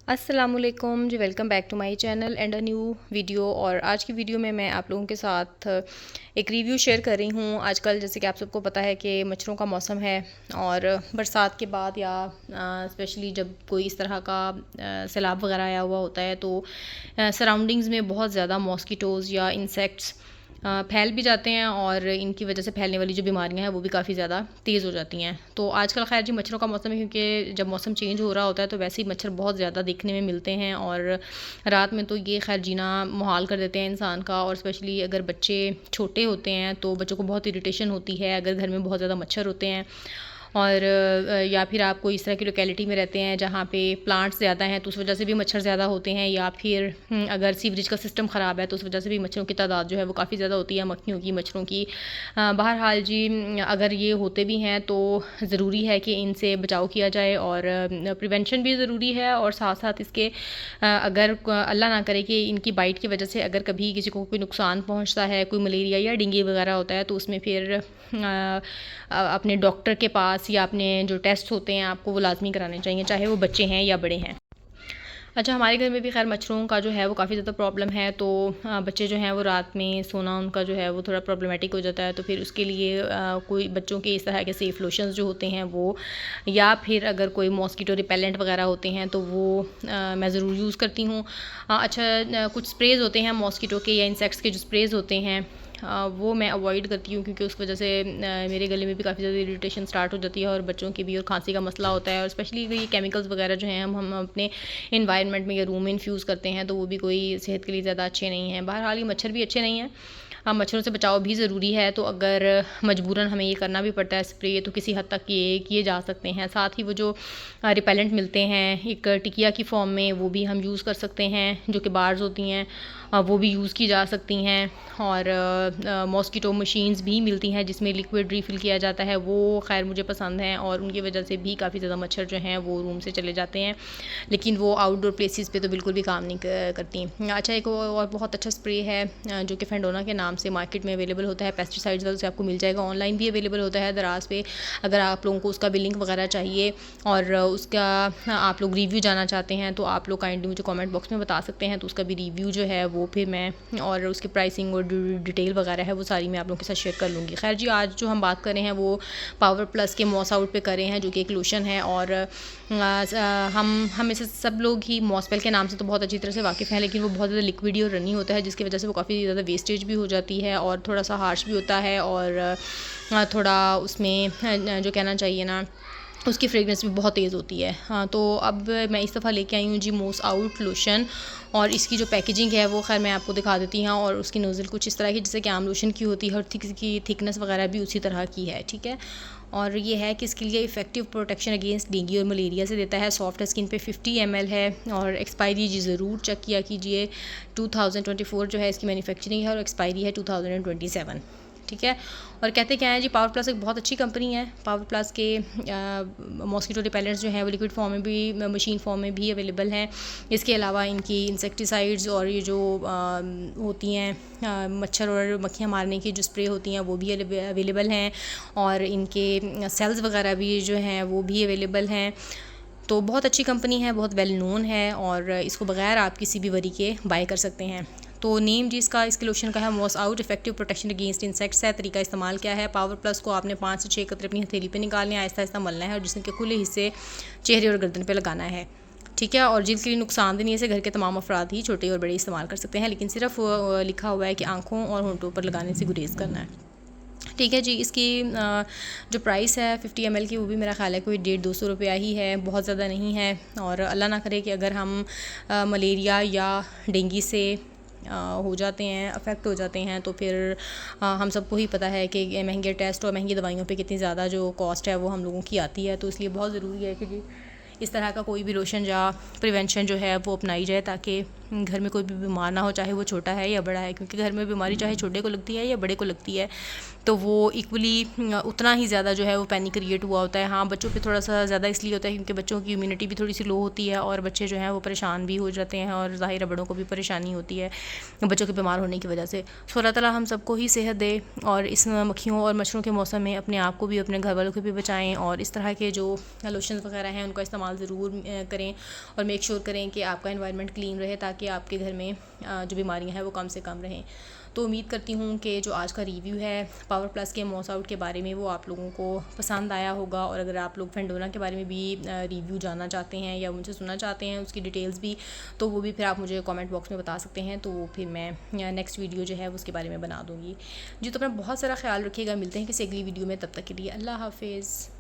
अस्सलामुअलैकुम जी, welcome back to my channel and a new video. और आज की वीडियो में मैं आप लोगों के साथ एक रिव्यू शेयर कर रही हूँ। आजकल जैसे कि आप सबको पता है कि मच्छरों का मौसम है और बरसात के बाद या स्पेशली जब कोई इस तरह का सैलाब वगैरह आया हुआ होता है तो सराउंडिंग्स में बहुत ज़्यादा मॉस्किटोज़ या इंसेक्ट्स फैल भी जाते हैं और इनकी वजह से फैलने वाली जो बीमारियां हैं वो भी काफ़ी ज़्यादा तेज़ हो जाती हैं। तो आजकल खैर जी मच्छरों का मौसम है, क्योंकि जब मौसम चेंज हो रहा होता है तो वैसे ही मच्छर बहुत ज़्यादा देखने में मिलते हैं और रात में तो ये खैर जीना मुहाल कर देते हैं इंसान का। और स्पेशली अगर बच्चे छोटे होते हैं तो बच्चों को बहुत इरिटेशन होती है अगर घर में बहुत ज़्यादा मच्छर होते हैं। और या फिर आप कोई इस तरह की लोकेलिटी में रहते हैं जहाँ पे प्लांट्स ज़्यादा हैं तो उस वजह से भी मच्छर ज़्यादा होते हैं, या फिर अगर सीवरेज का सिस्टम ख़राब है तो उस वजह से भी मच्छरों की तादाद जो है वो काफ़ी ज़्यादा होती है, मक्खियों की, मच्छरों की। बहरहाल जी अगर ये होते भी हैं तो ज़रूरी है कि इनसे बचाव किया जाए और प्रिवेंशन भी ज़रूरी है। और साथ साथ इसके अगर अल्लाह ना करे कि इनकी बाइट की वजह से अगर कभी किसी को कोई नुकसान पहुँचता है, कोई मलेरिया या डेंगू वगैरह होता है तो उसमें फिर अपने डॉक्टर के पास या अपने जो टेस्ट होते हैं आपको वो लाजमी कराने चाहिए, चाहे वो बच्चे हैं या बड़े हैं। अच्छा, हमारे घर में भी खैर मच्छरों का जो है वो काफ़ी ज़्यादा प्रॉब्लम है। तो बच्चे जो हैं वो रात में सोना उनका जो है वो थोड़ा प्रॉब्लमेटिक हो जाता है। तो फिर उसके लिए कोई बच्चों के इस तरह के सेफ़ लोशंस जो होते हैं वो, या फिर अगर कोई मॉस्किटो रिपेलेंट वगैरह होते हैं तो वो मैं ज़रूर यूज़ करती हूँ। अच्छा, कुछ स्प्रेज़ होते हैं मॉस्किटो के या इंसेक्ट्स के जो स्प्रेज़ होते हैं वो मैं अवॉइड करती हूँ, क्योंकि उसकी वजह से मेरे गले में भी काफ़ी ज़्यादा इरिटेशन स्टार्ट हो जाती है और बच्चों की भी, और खांसी का मसला होता है। और स्पेशली ये केमिकल्स वगैरह जो हैं हम अपने इन्वायरमेंट में या रूम में इन्फ्यूज़ करते हैं तो वो भी कोई सेहत के लिए ज़्यादा अच्छे नहीं हैं। बहरहाल ये मच्छर भी अच्छे नहीं हैं, मच्छरों से बचाव भी ज़रूरी है। तो अगर मजबूरन हमें ये करना भी पड़ता है स्प्रे, तो किसी हद तक ये किए जा सकते हैं। साथ ही वो जो रिपेलेंट मिलते हैं एक टिकिया की फॉर्म में, वो भी हम यूज़ कर सकते हैं, जो कि बार्स होती हैं वो भी यूज़ की जा सकती हैं। और मॉस्किटो मशीन्स भी मिलती हैं जिसमें लिक्विड रिफ़िल किया जाता है, वो खैर मुझे पसंद हैं और उनकी वजह से भी काफ़ी ज़्यादा मच्छर जो हैं वो रूम से चले जाते हैं, लेकिन वो आउटडोर प्लेसेस पे तो बिल्कुल भी काम नहीं करती। अच्छा, एक और बहुत अच्छा स्प्रे है जो कि फेंडोना के नाम से मार्केट में अवेलेबल होता है, पेस्टिसाइड्स वाला, से आपको मिल जाएगा, ऑनलाइन भी अवेलेबल होता है दराज़ पे। अगर आप लोगों को उसका भी लिंक वगैरह चाहिए और उसका आप लोग रिव्यू जानना चाहते हैं तो आप लोग काइंडली मुझे कमेंट बॉक्स में बता सकते हैं, तो उसका भी रिव्यू जो है वो फिर मैं, और उसकी प्राइसिंग और डिटेल वगैरह है वो सारी मैं आप लोगों के साथ शेयर कर लूँगी। खैर जी, आज जो हम बात कर रहे हैं वो पावर प्लस के मॉस आउट पे कर रहे हैं, जो कि एक लोशन है। और हम इसे सब लोग ही मॉसपेल के नाम से तो बहुत अच्छी तरह से वाकिफ़ हैं, लेकिन वो बहुत ज़्यादा लिक्विडी और रनी होता है, जिसकी वजह से वो काफ़ी ज़्यादा वेस्टेज भी हो जाती है और थोड़ा सा हार्श भी होता है। और थोड़ा उसमें जो कहना चाहिए ना, उसकी फ्रेगरेंस भी बहुत तेज़ होती है। हाँ, तो अब मैं इस दफ़ा लेके आई हूँ जी मोस आउट लोशन, और इसकी जो पैकेजिंग है वो खैर मैं आपको दिखा देती हूँ। और उसकी नोज़ल कुछ इस तरह की जैसे कि आम लोशन की होती है, और की थिकनेस वगैरह भी उसी तरह की है, ठीक है। और ये है कि इसके लिए इफ़ेक्टिव प्रोटेक्शन अगेंस्ट डेंगू और मलेरिया से देता है। सॉफ्ट स्किन पे 50 ml है और एक्सपायरी जी ज़रूर चेक किया कीजिए। 2024 जो है इसकी मैन्युफैक्चरिंग है और एक्सपायरी है 2027, ठीक है। और कहते क्या है जी, पावर प्लस एक बहुत अच्छी कंपनी है। पावर प्लस के मॉस्किटो रिपेलेंट्स जो हैं वो लिक्विड फॉर्म में भी, मशीन फॉर्म में भी अवेलेबल हैं। इसके अलावा इनकी इंसेक्टिसाइड्स और ये जो होती हैं मच्छर और मक्खियाँ मारने की जो स्प्रे होती हैं वो भी अवेलेबल हैं, और इनके सेल्स वगैरह भी जो हैं वो भी अवेलेबल हैं। तो बहुत अच्छी कंपनी है, बहुत वेल नोन है, और इसको बगैर आप किसी भी वरी के बाय कर सकते हैं। तो नेम जी इसके लोशन का है most out effective protection against insects है। तरीका इस्तेमाल क्या है, पावर प्लस को आपने 5 से 6 कतरे अपनी हथेली पे निकालने, आहिस्ता आहिस्ता मलना है और जिसम के खुले हिस्से चेहरे और गर्दन पे लगाना है, ठीक है। और जिल्द के लिए नुकसानदेह नहीं है, इसे घर के तमाम अफराद ही छोटे और बड़े इस्तेमाल कर सकते हैं, लेकिन सिर्फ लिखा हुआ है कि आँखों और होंठों पर लगाने से गुरेज करना है, ठीक है जी। इसकी जो प्राइस है 50 ml की, वो भी मेरा ख़्याल है कोई 150-200 रुपया ही है, बहुत ज़्यादा नहीं है। और अल्लाह ना करे कि अगर हम मलेरिया या डेंगू से हो जाते हैं, अफेक्ट हो जाते हैं, तो फिर हम सबको ही पता है कि महंगे टेस्ट और महंगी दवाइयों पे कितनी ज़्यादा जो कॉस्ट है वो हम लोगों की आती है। तो इसलिए बहुत ज़रूरी है कि इस तरह का कोई भी लोशन या प्रिवेंशन जो है वो अपनाई जाए, ताकि घर में कोई भी बीमार ना हो, चाहे वो छोटा है या बड़ा है, क्योंकि घर में बीमारी चाहे छोटे को लगती है या बड़े को लगती है तो वो इक्वली उतना ही ज़्यादा जो है वो पैनिक क्रिएट हुआ होता है। हाँ, बच्चों पे थोड़ा सा ज़्यादा इसलिए होता है क्योंकि बच्चों की इम्यूनिटी भी थोड़ी सी लो होती है और बच्चे जो हैं वो परेशान भी हो जाते हैं, और ज़ाहिर है बड़ों को भी परेशानी होती है बच्चों के बीमार होने की वजह से। सो अल्लाह ताला हम सबको ही सेहत दे, और इस मक्खियों और मच्छरों के मौसम में अपने आप को भी अपने घर वालों को भी बचाएँ, और इस तरह के जो लोशंस वगैरह हैं उनका इस्तेमाल ज़रूर करें, और मेक श्योर करें कि आपका एनवायरनमेंट क्लीन रहे ताकि आपके घर में जो बीमारियां हैं वो कम से कम रहें। तो उम्मीद करती हूँ कि जो आज का रिव्यू है पावर प्लस के मॉस आउट के बारे में वो आप लोगों को पसंद आया होगा, और अगर आप लोग फेंडोना के बारे में भी रिव्यू जानना चाहते हैं या मुझसे सुनना चाहते हैं उसकी डिटेल्स भी, तो वो भी फिर आप मुझे कमेंट बॉक्स में बता सकते हैं, तो फिर मैं नेक्स्ट वीडियो जो है उसके बारे में बना दूँगी जी। तो अपना बहुत सारा ख्याल रखिएगा, मिलते हैं किसी अगली वीडियो में, तब तक के लिए अल्लाह हाफिज़।